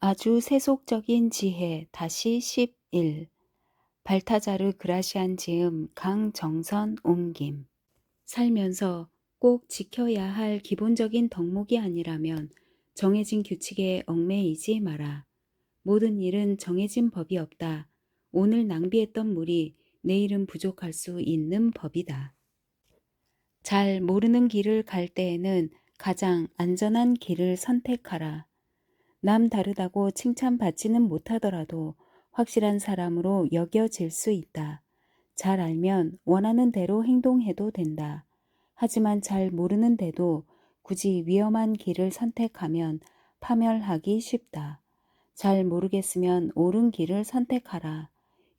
아주 세속적인 지혜 다시 11. 발타자르 그라시안 지음 강정선 옮김. 살면서 꼭 지켜야 할 기본적인 덕목이 아니라면 정해진 규칙에 얽매이지 마라. 모든 일은 정해진 법이 없다. 오늘 낭비했던 물이 내일은 부족할 수 있는 법이다. 잘 모르는 길을 갈 때에는 가장 안전한 길을 선택하라. 남 다르다고 칭찬받지는 못하더라도 확실한 사람으로 여겨질 수 있다. 잘 알면 원하는 대로 행동해도 된다. 하지만 잘 모르는데도 굳이 위험한 길을 선택하면 파멸하기 쉽다. 잘 모르겠으면 옳은 길을 선택하라.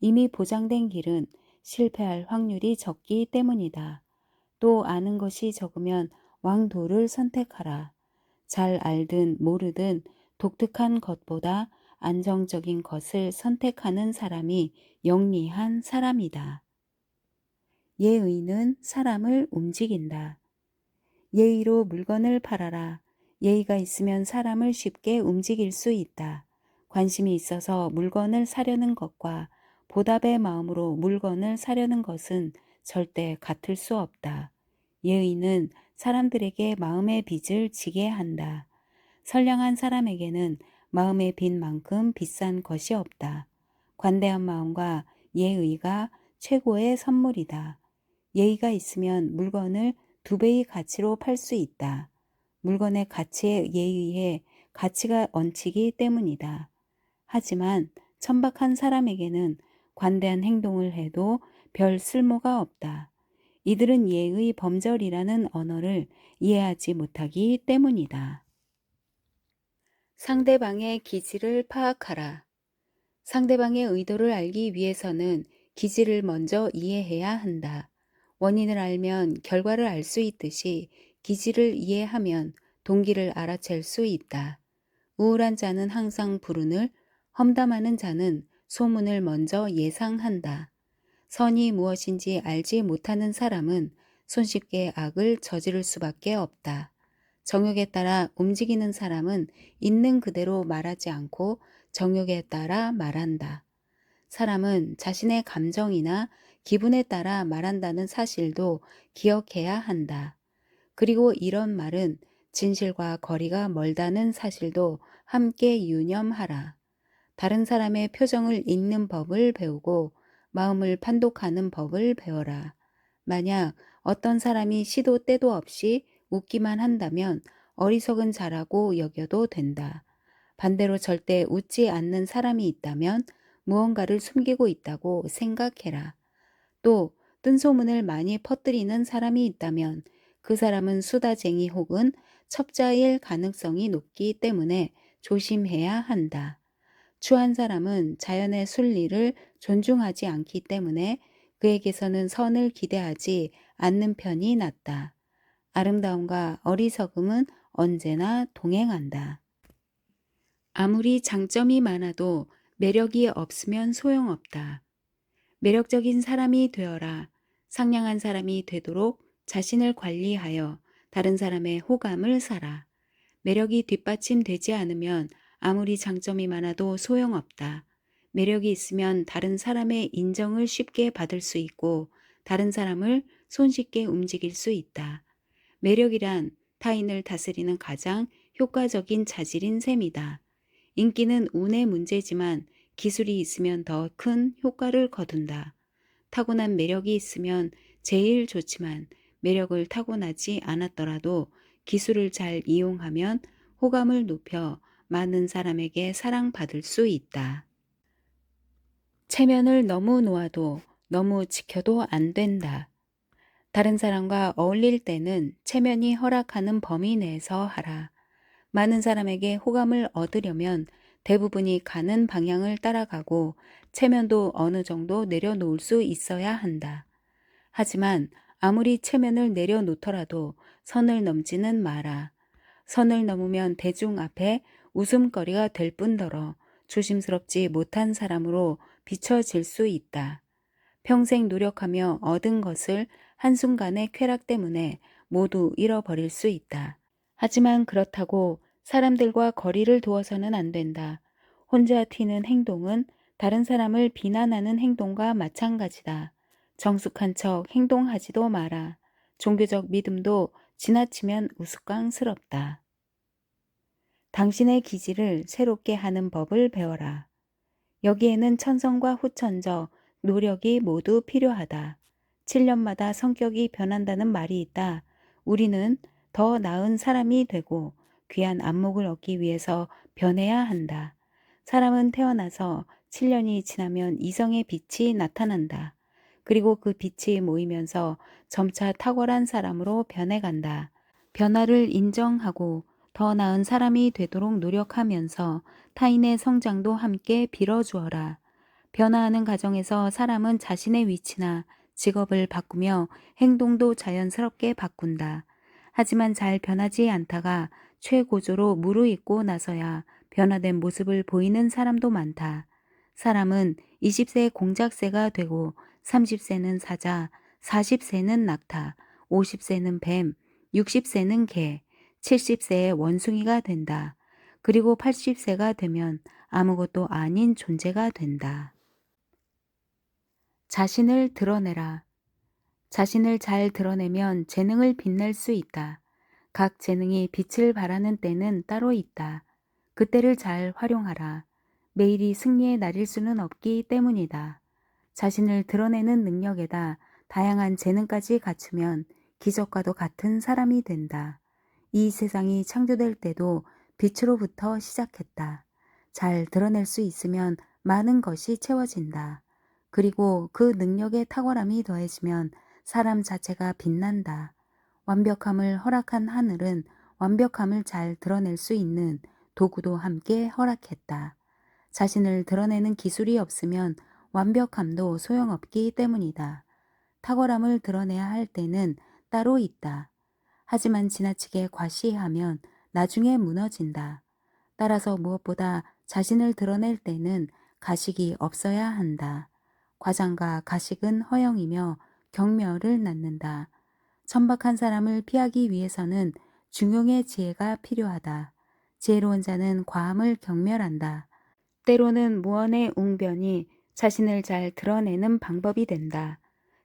이미 보장된 길은 실패할 확률이 적기 때문이다. 또 아는 것이 적으면 왕도를 선택하라. 잘 알든 모르든 독특한 것보다 안정적인 것을 선택하는 사람이 영리한 사람이다. 예의는 사람을 움직인다. 예의로 물건을 팔아라. 예의가 있으면 사람을 쉽게 움직일 수 있다. 관심이 있어서 물건을 사려는 것과 보답의 마음으로 물건을 사려는 것은 절대 같을 수 없다. 예의는 사람들에게 마음의 빚을 지게 한다. 선량한 사람에게는 마음의 빚만큼 비싼 것이 없다. 관대한 마음과 예의가 최고의 선물이다. 예의가 있으면 물건을 2배의 가치로 팔 수 있다. 물건의 가치에 예의에 가치가 얹히기 때문이다. 하지만 천박한 사람에게는 관대한 행동을 해도 별 쓸모가 없다. 이들은 예의 범절이라는 언어를 이해하지 못하기 때문이다. 상대방의 기질을 파악하라. 상대방의 의도를 알기 위해서는 기질을 먼저 이해해야 한다. 원인을 알면 결과를 알 수 있듯이 기질을 이해하면 동기를 알아챌 수 있다. 우울한 자는 항상 불운을, 험담하는 자는 소문을 먼저 예상한다. 선이 무엇인지 알지 못하는 사람은 손쉽게 악을 저지를 수밖에 없다. 정욕에 따라 움직이는 사람은 있는 그대로 말하지 않고 정욕에 따라 말한다. 사람은 자신의 감정이나 기분에 따라 말한다는 사실도 기억해야 한다. 그리고 이런 말은 진실과 거리가 멀다는 사실도 함께 유념하라. 다른 사람의 표정을 읽는 법을 배우고 마음을 판독하는 법을 배워라. 만약 어떤 사람이 시도 때도 없이 웃기만 한다면 어리석은 자라고 여겨도 된다. 반대로 절대 웃지 않는 사람이 있다면 무언가를 숨기고 있다고 생각해라. 또 뜬소문을 많이 퍼뜨리는 사람이 있다면 그 사람은 수다쟁이 혹은 첩자일 가능성이 높기 때문에 조심해야 한다. 추한 사람은 자연의 순리를 존중하지 않기 때문에 그에게서는 선을 기대하지 않는 편이 낫다. 아름다움과 어리석음은 언제나 동행한다. 아무리 장점이 많아도 매력이 없으면 소용없다. 매력적인 사람이 되어라. 상냥한 사람이 되도록 자신을 관리하여 다른 사람의 호감을 사라. 매력이 뒷받침되지 않으면 아무리 장점이 많아도 소용없다. 매력이 있으면 다른 사람의 인정을 쉽게 받을 수 있고 다른 사람을 손쉽게 움직일 수 있다. 매력이란 타인을 다스리는 가장 효과적인 자질인 셈이다. 인기는 운의 문제지만 기술이 있으면 더 큰 효과를 거둔다. 타고난 매력이 있으면 제일 좋지만 매력을 타고나지 않았더라도 기술을 잘 이용하면 호감을 높여 많은 사람에게 사랑받을 수 있다. 체면을 너무 놓아도 너무 지켜도 안 된다. 다른 사람과 어울릴 때는 체면이 허락하는 범위 내에서 하라. 많은 사람에게 호감을 얻으려면 대부분이 가는 방향을 따라가고 체면도 어느 정도 내려놓을 수 있어야 한다. 하지만 아무리 체면을 내려놓더라도 선을 넘지는 마라. 선을 넘으면 대중 앞에 웃음거리가 될 뿐더러 조심스럽지 못한 사람으로 비춰질 수 있다. 평생 노력하며 얻은 것을 한순간의 쾌락 때문에 모두 잃어버릴 수 있다. 하지만 그렇다고 사람들과 거리를 두어서는 안 된다. 혼자 튀는 행동은 다른 사람을 비난하는 행동과 마찬가지다. 정숙한 척 행동하지도 마라. 종교적 믿음도 지나치면 우스꽝스럽다. 당신의 기질을 새롭게 하는 법을 배워라. 여기에는 천성과 후천적, 노력이 모두 필요하다. 7년마다 성격이 변한다는 말이 있다. 우리는 더 나은 사람이 되고 귀한 안목을 얻기 위해서 변해야 한다. 사람은 태어나서 7년이 지나면 이성의 빛이 나타난다. 그리고 그 빛이 모이면서 점차 탁월한 사람으로 변해간다. 변화를 인정하고 더 나은 사람이 되도록 노력하면서 타인의 성장도 함께 빌어주어라. 변화하는 과정에서 사람은 자신의 위치나 직업을 바꾸며 행동도 자연스럽게 바꾼다. 하지만 잘 변하지 않다가 최고조로 무르익고 나서야 변화된 모습을 보이는 사람도 많다. 사람은 20세 공작새가 되고 30세는 사자, 40세는 낙타, 50세는 뱀, 60세는 개, 70세의 원숭이가 된다. 그리고 80세가 되면 아무것도 아닌 존재가 된다. 자신을 드러내라. 자신을 잘 드러내면 재능을 빛낼 수 있다. 각 재능이 빛을 발하는 때는 따로 있다. 그때를 잘 활용하라. 매일이 승리의 날일 수는 없기 때문이다. 자신을 드러내는 능력에다 다양한 재능까지 갖추면 기적과도 같은 사람이 된다. 이 세상이 창조될 때도 빛으로부터 시작했다. 잘 드러낼 수 있으면 많은 것이 채워진다. 그리고 그 능력의 탁월함이 더해지면 사람 자체가 빛난다. 완벽함을 허락한 하늘은 완벽함을 잘 드러낼 수 있는 도구도 함께 허락했다. 자신을 드러내는 기술이 없으면 완벽함도 소용없기 때문이다. 탁월함을 드러내야 할 때는 따로 있다. 하지만 지나치게 과시하면 나중에 무너진다. 따라서 무엇보다 자신을 드러낼 때는 가식이 없어야 한다. 과장과 가식은 허영이며 경멸을 낳는다. 천박한 사람을 피하기 위해서는 중용의 지혜가 필요하다. 지혜로운 자는 과함을 경멸한다. 때로는 무언의 웅변이 자신을 잘 드러내는 방법이 된다.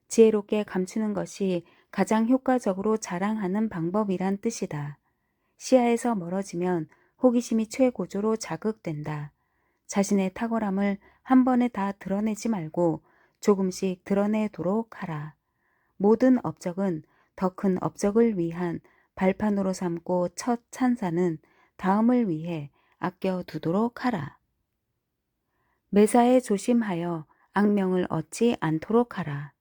지혜롭게 감추는 것이 가장 효과적으로 자랑하는 방법이란 뜻이다. 시야에서 멀어지면 호기심이 최고조로 자극된다. 자신의 탁월함을 한 번에 다 드러내지 말고 조금씩 드러내도록 하라. 모든 업적은 더 큰 업적을 위한 발판으로 삼고 첫 찬사는 다음을 위해 아껴두도록 하라. 매사에 조심하여 악명을 얻지 않도록 하라.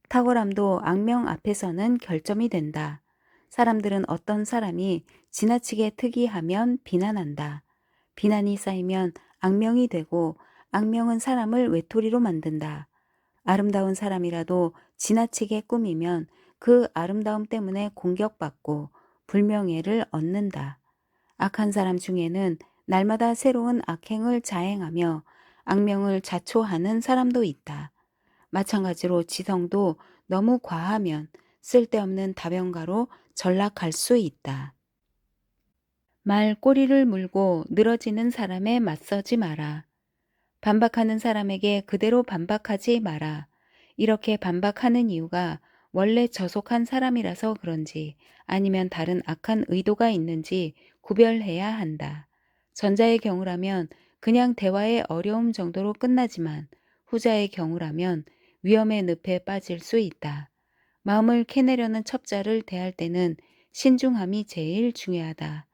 탁월함도 악명 앞에서는 결점이 된다. 사람들은 어떤 사람이 지나치게 특이하면 비난한다. 비난이 쌓이면 악명이 되고 악명은 사람을 외톨이로 만든다. 아름다운 사람이라도 지나치게 꾸미면 그 아름다움 때문에 공격받고 불명예를 얻는다. 악한 사람 중에는 날마다 새로운 악행을 자행하며 악명을 자초하는 사람도 있다. 마찬가지로 지성도 너무 과하면 쓸데없는 다변가로 전락할 수 있다. 말 꼬리를 물고 늘어지는 사람에 맞서지 마라. 반박하는 사람에게 그대로 반박하지 마라. 이렇게 반박하는 이유가 원래 저속한 사람이라서 그런지 아니면 다른 악한 의도가 있는지 구별해야 한다. 전자의 경우라면 그냥 대화의 어려움 정도로 끝나지만 후자의 경우라면 위험의 늪에 빠질 수 있다. 마음을 캐내려는 첩자를 대할 때는 신중함이 제일 중요하다.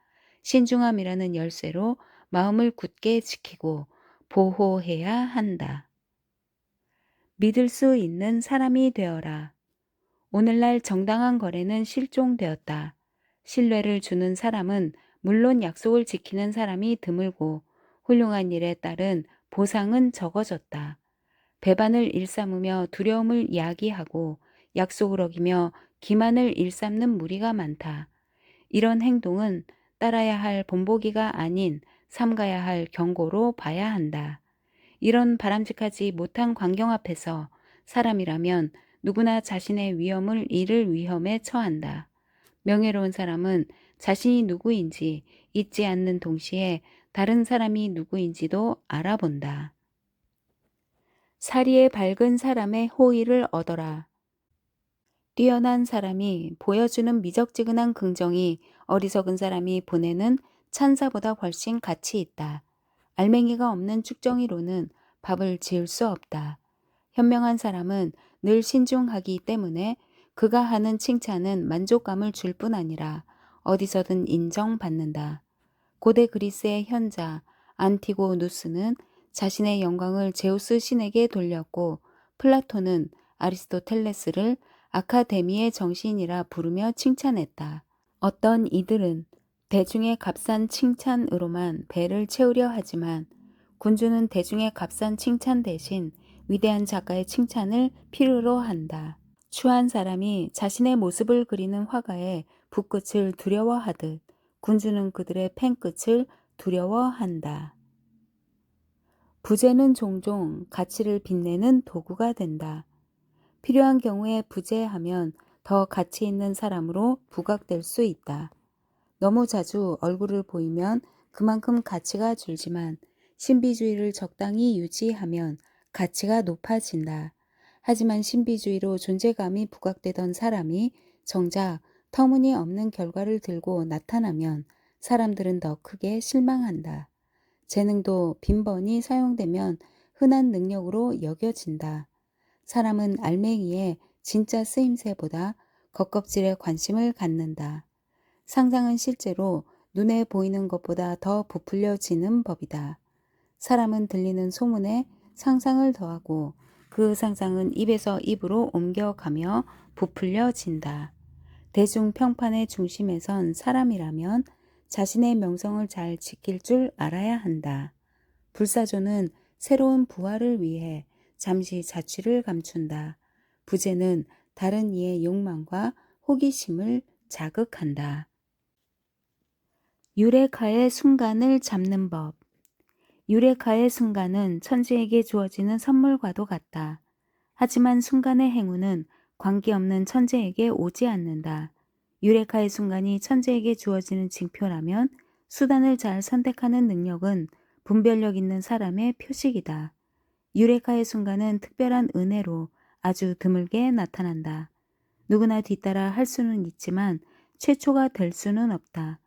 신중함이라는 열쇠로 마음을 굳게 지키고 보호해야 한다. 믿을 수 있는 사람이 되어라. 오늘날 정당한 거래는 실종되었다. 신뢰를 주는 사람은 물론 약속을 지키는 사람이 드물고 훌륭한 일에 따른 보상은 적어졌다. 배반을 일삼으며 두려움을 야기하고 약속을 어기며 기만을 일삼는 무리가 많다. 이런 행동은 따라야 할 본보기가 아닌 삼가야 할 경고로 봐야 한다. 이런 바람직하지 못한 광경 앞에서 사람이라면 누구나 자신의 위험을 잃을 위험에 처한다. 명예로운 사람은 자신이 누구인지 잊지 않는 동시에 다른 사람이 누구인지도 알아본다. 사리에 밝은 사람의 호의를 얻어라. 뛰어난 사람이 보여주는 미적지근한 긍정이 어리석은 사람이 보내는 찬사보다 훨씬 가치 있다. 알맹이가 없는 쭉정이로는 밥을 지을 수 없다. 현명한 사람은 늘 신중하기 때문에 그가 하는 칭찬은 만족감을 줄 뿐 아니라 어디서든 인정받는다. 고대 그리스의 현자 안티고누스는 자신의 영광을 제우스 신에게 돌렸고, 플라톤은 아리스토텔레스를 아카데미의 정신이라 부르며 칭찬했다. 어떤 이들은 대중의 값싼 칭찬으로만 배를 채우려 하지만, 군주는 대중의 값싼 칭찬 대신 위대한 작가의 칭찬을 필요로 한다. 추한 사람이 자신의 모습을 그리는 화가의 붓끝을 두려워하듯 군주는 그들의 펜끝을 두려워한다. 부재는 종종 가치를 빛내는 도구가 된다. 필요한 경우에 부재하면 더 가치 있는 사람으로 부각될 수 있다. 너무 자주 얼굴을 보이면 그만큼 가치가 줄지만, 신비주의를 적당히 유지하면 가치가 높아진다. 하지만 신비주의로 존재감이 부각되던 사람이 정작 터무니없는 결과를 들고 나타나면 사람들은 더 크게 실망한다. 재능도 빈번히 사용되면 흔한 능력으로 여겨진다. 사람은 알맹이의 진짜 쓰임새보다 겉껍질에 관심을 갖는다. 상상은 실제로 눈에 보이는 것보다 더 부풀려지는 법이다. 사람은 들리는 소문에 상상을 더하고 그 상상은 입에서 입으로 옮겨가며 부풀려진다. 대중 평판의 중심에 선 사람이라면 자신의 명성을 잘 지킬 줄 알아야 한다. 불사조는 새로운 부활을 위해 잠시 자취를 감춘다. 부재는 다른 이의 욕망과 호기심을 자극한다. 유레카의 순간을 잡는 법. 유레카의 순간은 천지에게 주어지는 선물과도 같다. 하지만 순간의 행운은 관계없는 천재에게 오지 않는다. 유레카의 순간이 천재에게 주어지는 징표라면 수단을 잘 선택하는 능력은 분별력 있는 사람의 표식이다. 유레카의 순간은 특별한 은혜로 아주 드물게 나타난다. 누구나 뒤따라 할 수는 있지만 최초가 될 수는 없다.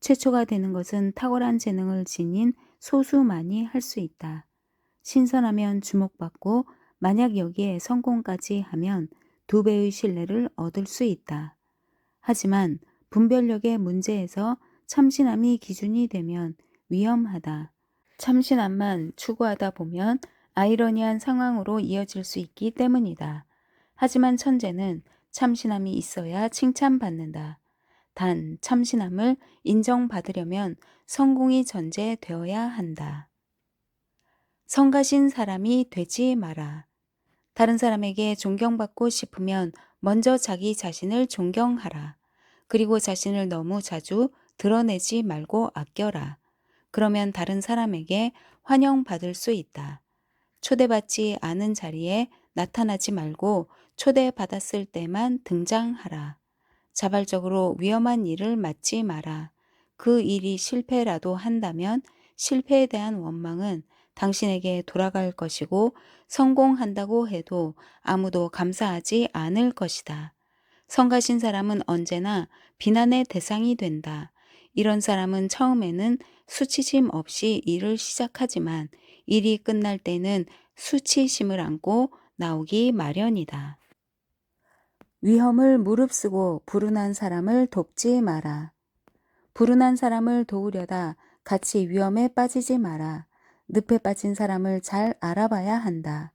최초가 되는 것은 탁월한 재능을 지닌 소수만이 할 수 있다. 신선하면 주목받고 만약 여기에 성공까지 하면 2배의 신뢰를 얻을 수 있다. 하지만 분별력의 문제에서 참신함이 기준이 되면 위험하다. 참신함만 추구하다 보면 아이러니한 상황으로 이어질 수 있기 때문이다. 하지만 천재는 참신함이 있어야 칭찬받는다. 단 참신함을 인정받으려면 성공이 전제되어야 한다. 성가신 사람이 되지 마라. 다른 사람에게 존경받고 싶으면 먼저 자기 자신을 존경하라. 그리고 자신을 너무 자주 드러내지 말고 아껴라. 그러면 다른 사람에게 환영받을 수 있다. 초대받지 않은 자리에 나타나지 말고 초대받았을 때만 등장하라. 자발적으로 위험한 일을 맡지 마라. 그 일이 실패라도 한다면 실패에 대한 원망은 당신에게 돌아갈 것이고, 성공한다고 해도 아무도 감사하지 않을 것이다. 성가신 사람은 언제나 비난의 대상이 된다. 이런 사람은 처음에는 수치심 없이 일을 시작하지만 일이 끝날 때는 수치심을 안고 나오기 마련이다. 위험을 무릅쓰고 불운한 사람을 돕지 마라. 불운한 사람을 도우려다 같이 위험에 빠지지 마라. 늪에 빠진 사람을 잘 알아봐야 한다.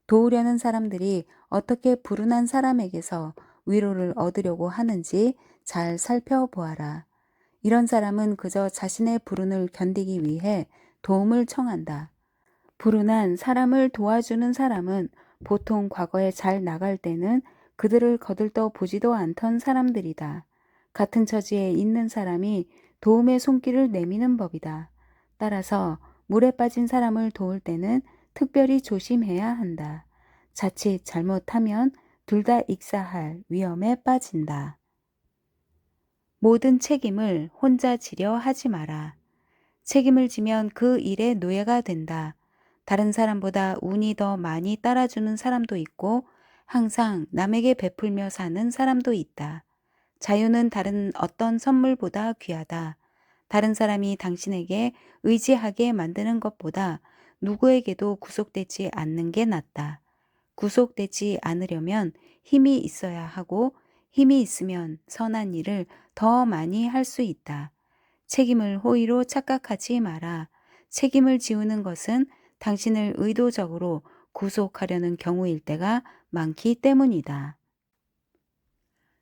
도우려는 사람들이 어떻게 불운한 사람에게서 위로를 얻으려고 하는지 잘 살펴보아라. 이런 사람은 그저 자신의 불운을 견디기 위해 도움을 청한다. 불운한 사람을 도와주는 사람은 보통 과거에 잘 나갈 때는 그들을 거들떠 보지도 않던 사람들이다. 같은 처지에 있는 사람이 도움의 손길을 내미는 법이다. 따라서 물에 빠진 사람을 도울 때는 특별히 조심해야 한다. 자칫 잘못하면 둘 다 익사할 위험에 빠진다. 모든 책임을 혼자 지려 하지 마라. 책임을 지면 그 일의 노예가 된다. 다른 사람보다 운이 더 많이 따라주는 사람도 있고 항상 남에게 베풀며 사는 사람도 있다. 자유는 다른 어떤 선물보다 귀하다. 다른 사람이 당신에게 의지하게 만드는 것보다 누구에게도 구속되지 않는 게 낫다. 구속되지 않으려면 힘이 있어야 하고 힘이 있으면 선한 일을 더 많이 할 수 있다. 책임을 호의로 착각하지 마라. 책임을 지우는 것은 당신을 의도적으로 구속하려는 경우일 때가 많기 때문이다.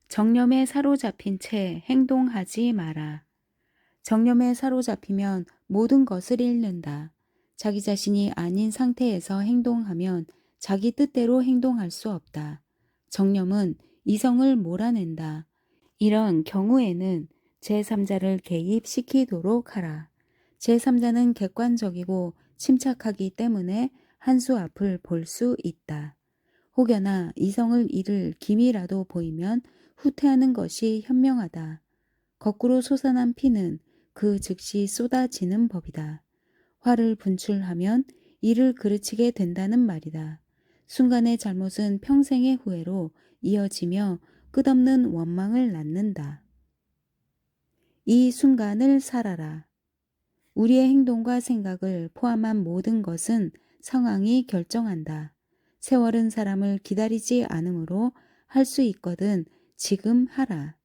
정념에 사로잡힌 채 행동하지 마라. 정념에 사로잡히면 모든 것을 잃는다. 자기 자신이 아닌 상태에서 행동하면 자기 뜻대로 행동할 수 없다. 정념은 이성을 몰아낸다. 이런 경우에는 제3자를 개입시키도록 하라. 제3자는 객관적이고 침착하기 때문에 한 수 앞을 볼 수 있다. 혹여나 이성을 잃을 기미라도 보이면 후퇴하는 것이 현명하다. 거꾸로 솟아난 피는 그 즉시 쏟아지는 법이다. 화를 분출하면 이를 그르치게 된다는 말이다. 순간의 잘못은 평생의 후회로 이어지며 끝없는 원망을 낳는다. 이 순간을 살아라. 우리의 행동과 생각을 포함한 모든 것은 상황이 결정한다. 세월은 사람을 기다리지 않으므로 할 수 있거든 지금 하라.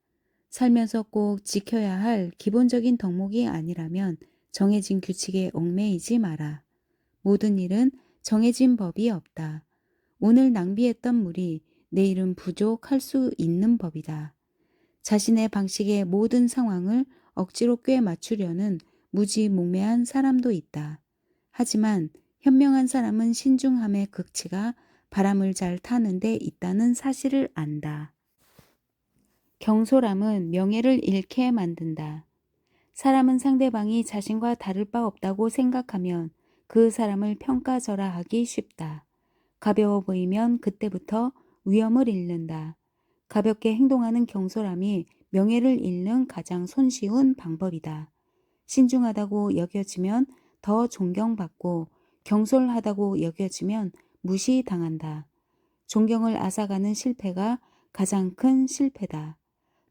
살면서 꼭 지켜야 할 기본적인 덕목이 아니라면 정해진 규칙에 얽매이지 마라. 모든 일은 정해진 법이 없다. 오늘 낭비했던 물이 내일은 부족할 수 있는 법이다. 자신의 방식의 모든 상황을 억지로 꿰 맞추려는 무지몽매한 사람도 있다. 하지만 현명한 사람은 신중함의 극치가 바람을 잘 타는 데 있다는 사실을 안다. 경솔함은 명예를 잃게 만든다. 사람은 상대방이 자신과 다를 바 없다고 생각하면 그 사람을 평가절하하기 쉽다. 가벼워 보이면 그때부터 위엄을 잃는다. 가볍게 행동하는 경솔함이 명예를 잃는 가장 손쉬운 방법이다. 신중하다고 여겨지면 더 존경받고 경솔하다고 여겨지면 무시당한다. 존경을 앗아가는 실패가 가장 큰 실패다.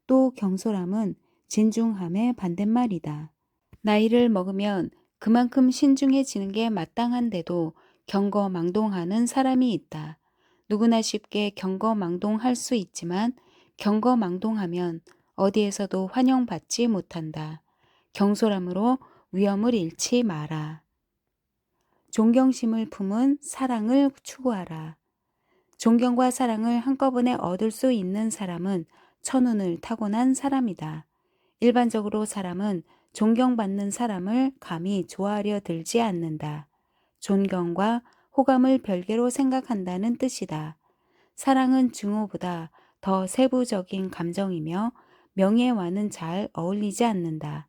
또 경솔함은 진중함의 반대말이다. 나이를 먹으면 그만큼 신중해지는 게 마땅한데도 경거망동하는 사람이 있다. 누구나 쉽게 경거망동할 수 있지만 경거망동하면 어디에서도 환영받지 못한다. 경솔함으로 위엄을 잃지 마라. 존경심을 품은 사랑을 추구하라. 존경과 사랑을 한꺼번에 얻을 수 있는 사람은 천운을 타고난 사람이다. 일반적으로 사람은 존경받는 사람을 감히 좋아하려 들지 않는다. 존경과 호감을 별개로 생각한다는 뜻이다. 사랑은 증오보다 더 세부적인 감정이며 명예와는 잘 어울리지 않는다.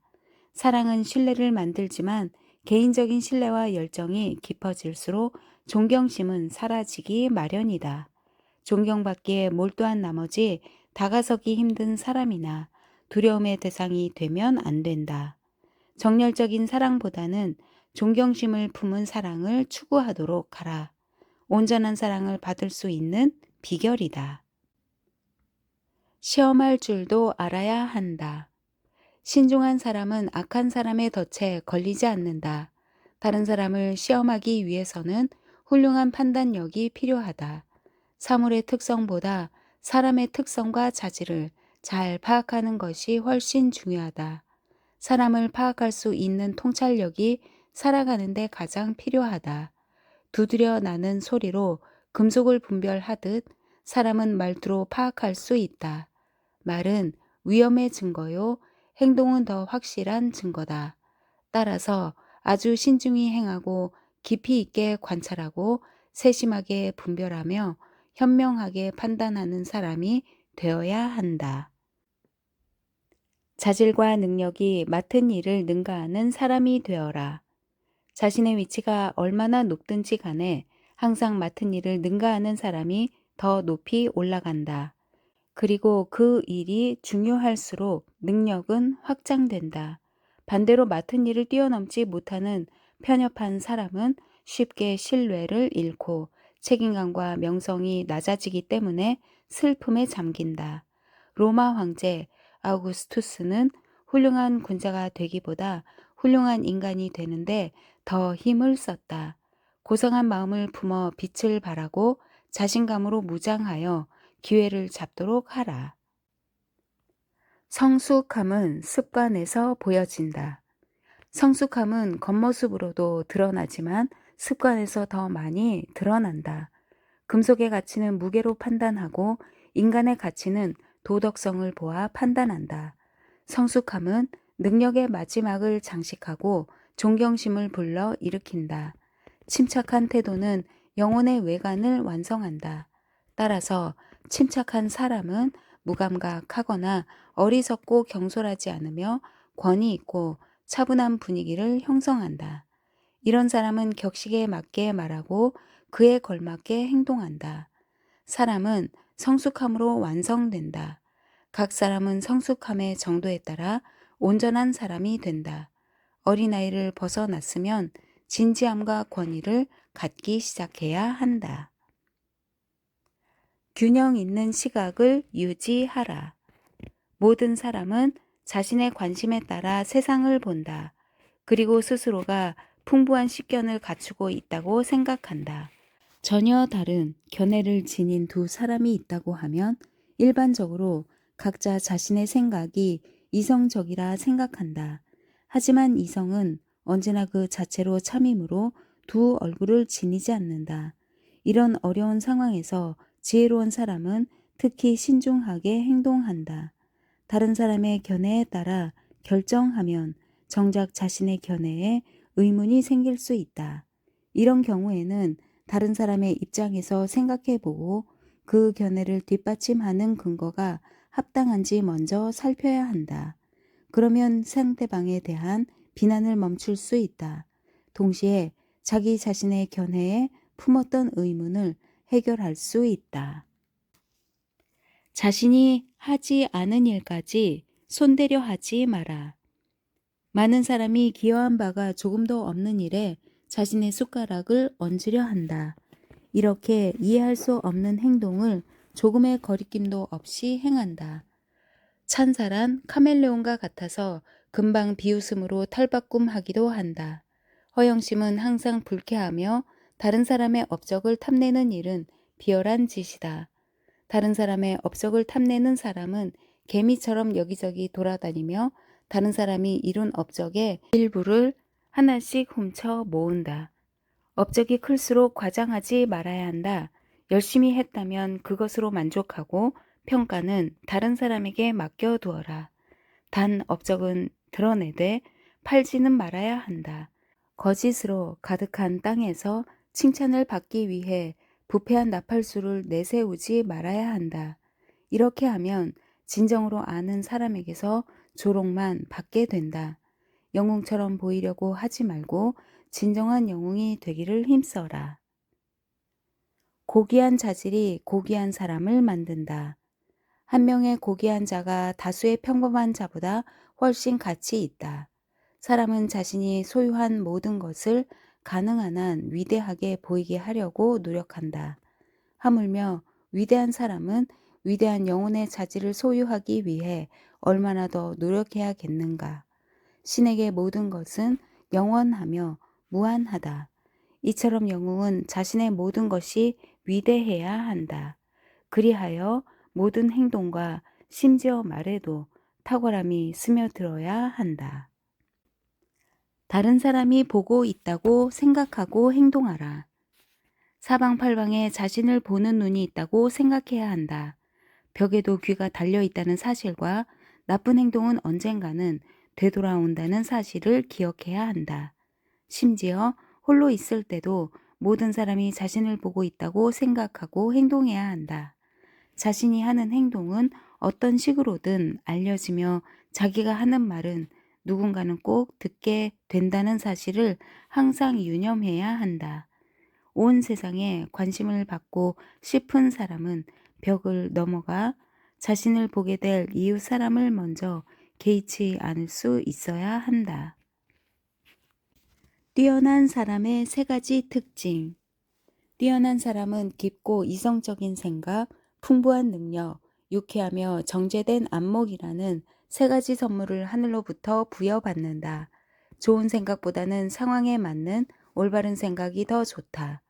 사랑은 신뢰를 만들지만 개인적인 신뢰와 열정이 깊어질수록 존경심은 사라지기 마련이다. 존경받기에 몰두한 나머지 다가서기 힘든 사람이나 두려움의 대상이 되면 안 된다. 정열적인 사랑보다는 존경심을 품은 사랑을 추구하도록 하라. 온전한 사랑을 받을 수 있는 비결이다. 시험할 줄도 알아야 한다. 신중한 사람은 악한 사람의 덫에 걸리지 않는다. 다른 사람을 시험하기 위해서는 훌륭한 판단력이 필요하다. 사물의 특성보다 사람의 특성과 자질을 잘 파악하는 것이 훨씬 중요하다. 사람을 파악할 수 있는 통찰력이 살아가는 데 가장 필요하다. 두드려 나는 소리로 금속을 분별하듯 사람은 말투로 파악할 수 있다. 말은 위험의 증거요, 행동은 더 확실한 증거다. 따라서 아주 신중히 행하고 깊이 있게 관찰하고 세심하게 분별하며 현명하게 판단하는 사람이 되어야 한다. 자질과 능력이 맡은 일을 능가하는 사람이 되어라. 자신의 위치가 얼마나 높든지 간에 항상 맡은 일을 능가하는 사람이 더 높이 올라간다. 그리고 그 일이 중요할수록 능력은 확장된다. 반대로 맡은 일을 뛰어넘지 못하는 편협한 사람은 쉽게 신뢰를 잃고 책임감과 명성이 낮아지기 때문에 슬픔에 잠긴다. 로마 황제 아우구스투스는 훌륭한 군자가 되기보다 훌륭한 인간이 되는데 더 힘을 썼다. 고상한 마음을 품어 빛을 발하고 자신감으로 무장하여 기회를 잡도록 하라. 성숙함은 습관에서 보여진다. 성숙함은 겉모습으로도 드러나지만 습관에서 더 많이 드러난다. 금속의 가치는 무게로 판단하고 인간의 가치는 도덕성을 보아 판단한다. 성숙함은 능력의 마지막을 장식하고 존경심을 불러 일으킨다. 침착한 태도는 영혼의 외관을 완성한다. 따라서 침착한 사람은 무감각하거나 어리석고 경솔하지 않으며 권위 있고 차분한 분위기를 형성한다. 이런 사람은 격식에 맞게 말하고 그에 걸맞게 행동한다. 사람은 성숙함으로 완성된다. 각 사람은 성숙함의 정도에 따라 온전한 사람이 된다. 어린아이를 벗어났으면 진지함과 권위를 갖기 시작해야 한다. 균형 있는 시각을 유지하라. 모든 사람은 자신의 관심에 따라 세상을 본다. 그리고 스스로가 풍부한 식견을 갖추고 있다고 생각한다. 전혀 다른 견해를 지닌 두 사람이 있다고 하면 일반적으로 각자 자신의 생각이 이성적이라 생각한다. 하지만 이성은 언제나 그 자체로 참이므로 두 얼굴을 지니지 않는다. 이런 어려운 상황에서 지혜로운 사람은 특히 신중하게 행동한다. 다른 사람의 견해에 따라 결정하면 정작 자신의 견해에 의문이 생길 수 있다. 이런 경우에는 다른 사람의 입장에서 생각해보고 그 견해를 뒷받침하는 근거가 합당한지 먼저 살펴야 한다. 그러면 상대방에 대한 비난을 멈출 수 있다. 동시에 자기 자신의 견해에 품었던 의문을 해결할 수 있다. 자신이 하지 않은 일까지 손대려 하지 마라. 많은 사람이 기여한 바가 조금도 없는 일에 자신의 숟가락을 얹으려 한다. 이렇게 이해할 수 없는 행동을 조금의 거리낌도 없이 행한다. 찬사란 카멜레온과 같아서 금방 비웃음으로 탈바꿈하기도 한다. 허영심은 항상 불쾌하며 다른 사람의 업적을 탐내는 일은 비열한 짓이다. 다른 사람의 업적을 탐내는 사람은 개미처럼 여기저기 돌아다니며 다른 사람이 이룬 업적의 일부를 하나씩 훔쳐 모은다. 업적이 클수록 과장하지 말아야 한다. 열심히 했다면 그것으로 만족하고 평가는 다른 사람에게 맡겨두어라. 단 업적은 드러내되 팔지는 말아야 한다. 거짓으로 가득한 땅에서 칭찬을 받기 위해 부패한 나팔수를 내세우지 말아야 한다. 이렇게 하면 진정으로 아는 사람에게서 조롱만 받게 된다. 영웅처럼 보이려고 하지 말고 진정한 영웅이 되기를 힘써라. 고귀한 자질이 고귀한 사람을 만든다. 한 명의 고귀한 자가 다수의 평범한 자보다 훨씬 가치 있다. 사람은 자신이 소유한 모든 것을 가능한 한 위대하게 보이게 하려고 노력한다. 하물며 위대한 사람은 위대한 영혼의 자질을 소유하기 위해 얼마나 더 노력해야겠는가. 신에게 모든 것은 영원하며 무한하다. 이처럼 영웅은 자신의 모든 것이 위대해야 한다. 그리하여 모든 행동과 심지어 말에도 탁월함이 스며들어야 한다. 다른 사람이 보고 있다고 생각하고 행동하라. 사방팔방에 자신을 보는 눈이 있다고 생각해야 한다. 벽에도 귀가 달려 있다는 사실과 나쁜 행동은 언젠가는 되돌아온다는 사실을 기억해야 한다. 심지어 홀로 있을 때도 모든 사람이 자신을 보고 있다고 생각하고 행동해야 한다. 자신이 하는 행동은 어떤 식으로든 알려지며 자기가 하는 말은 누군가는 꼭 듣게 된다는 사실을 항상 유념해야 한다. 온 세상에 관심을 받고 싶은 사람은 벽을 넘어가 자신을 보게 될 이웃 사람을 먼저 개의치 않을 수 있어야 한다. 뛰어난 사람의 세 가지 특징. 뛰어난 사람은 깊고 이성적인 생각, 풍부한 능력, 유쾌하며 정제된 안목이라는 세 가지 선물을 하늘로부터 부여받는다. 좋은 생각보다는 상황에 맞는 올바른 생각이 더 좋다.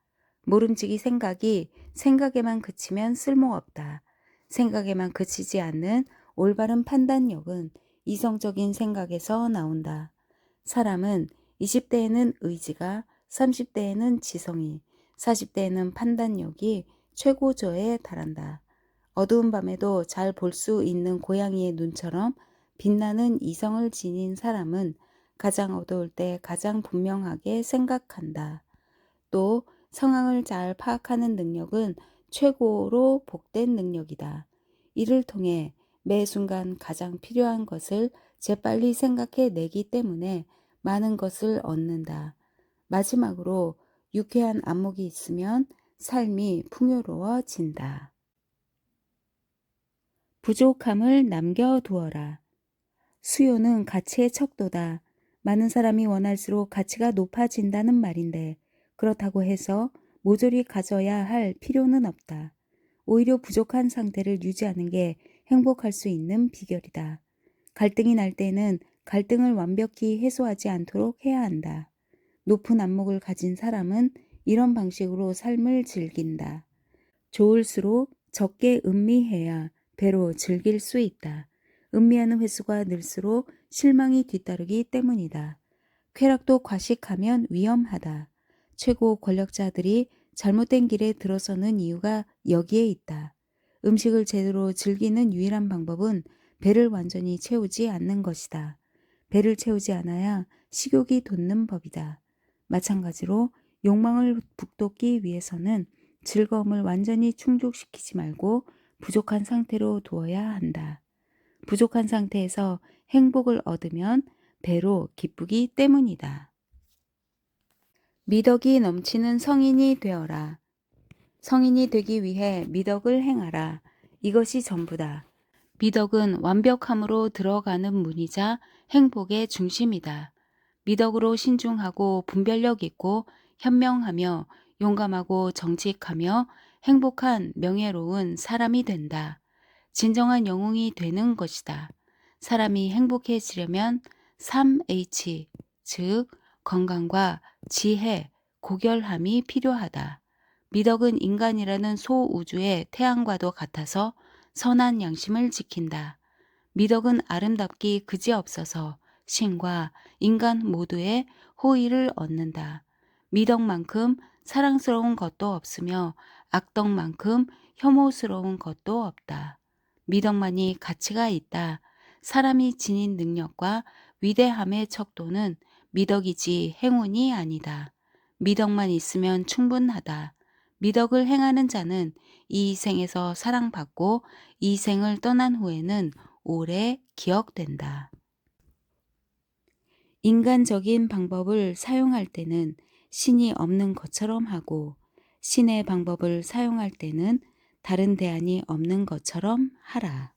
모름지기 생각이 생각에만 그치면 쓸모없다. 생각에만 그치지 않는 올바른 판단력은 이성적인 생각에서 나온다. 사람은 20대에는 의지가, 30대에는 지성이, 40대에는 판단력이 최고조에 달한다. 어두운 밤에도 잘 볼 수 있는 고양이의 눈처럼 빛나는 이성을 지닌 사람은 가장 어두울 때 가장 분명하게 생각한다. 또 상황을 잘 파악하는 능력은 최고로 복된 능력이다. 이를 통해 매 순간 가장 필요한 것을 재빨리 생각해 내기 때문에 많은 것을 얻는다. 마지막으로 유쾌한 안목이 있으면 삶이 풍요로워진다. 부족함을 남겨두어라. 수요는 가치의 척도다. 많은 사람이 원할수록 가치가 높아진다는 말인데 그렇다고 해서 모조리 가져야 할 필요는 없다. 오히려 부족한 상태를 유지하는 게 행복할 수 있는 비결이다. 갈등이 날 때는 갈등을 완벽히 해소하지 않도록 해야 한다. 높은 안목을 가진 사람은 이런 방식으로 삶을 즐긴다. 좋을수록 적게 음미해야 배로 즐길 수 있다. 음미하는 횟수가 늘수록 실망이 뒤따르기 때문이다. 쾌락도 과식하면 위험하다. 최고 권력자들이 잘못된 길에 들어서는 이유가 여기에 있다. 음식을 제대로 즐기는 유일한 방법은 배를 완전히 채우지 않는 것이다. 배를 채우지 않아야 식욕이 돋는 법이다. 마찬가지로 욕망을 북돋기 위해서는 즐거움을 완전히 충족시키지 말고 부족한 상태로 두어야 한다. 부족한 상태에서 행복을 얻으면 배로 기쁘기 때문이다. 미덕이 넘치는 성인이 되어라. 성인이 되기 위해 미덕을 행하라. 이것이 전부다. 미덕은 완벽함으로 들어가는 문이자 행복의 중심이다. 미덕으로 신중하고 분별력 있고 현명하며 용감하고 정직하며 행복한 명예로운 사람이 된다. 진정한 영웅이 되는 것이다. 사람이 행복해지려면 3H, 즉 건강과 지혜, 고결함이 필요하다. 미덕은 인간이라는 소우주의 태양과도 같아서 선한 양심을 지킨다. 미덕은 아름답기 그지없어서 신과 인간 모두의 호의를 얻는다. 미덕만큼 사랑스러운 것도 없으며 악덕만큼 혐오스러운 것도 없다. 미덕만이 가치가 있다. 사람이 지닌 능력과 위대함의 척도는 미덕이지 행운이 아니다. 미덕만 있으면 충분하다. 미덕을 행하는 자는 이 생에서 사랑받고 이 생을 떠난 후에는 오래 기억된다. 인간적인 방법을 사용할 때는 신이 없는 것처럼 하고 신의 방법을 사용할 때는 다른 대안이 없는 것처럼 하라.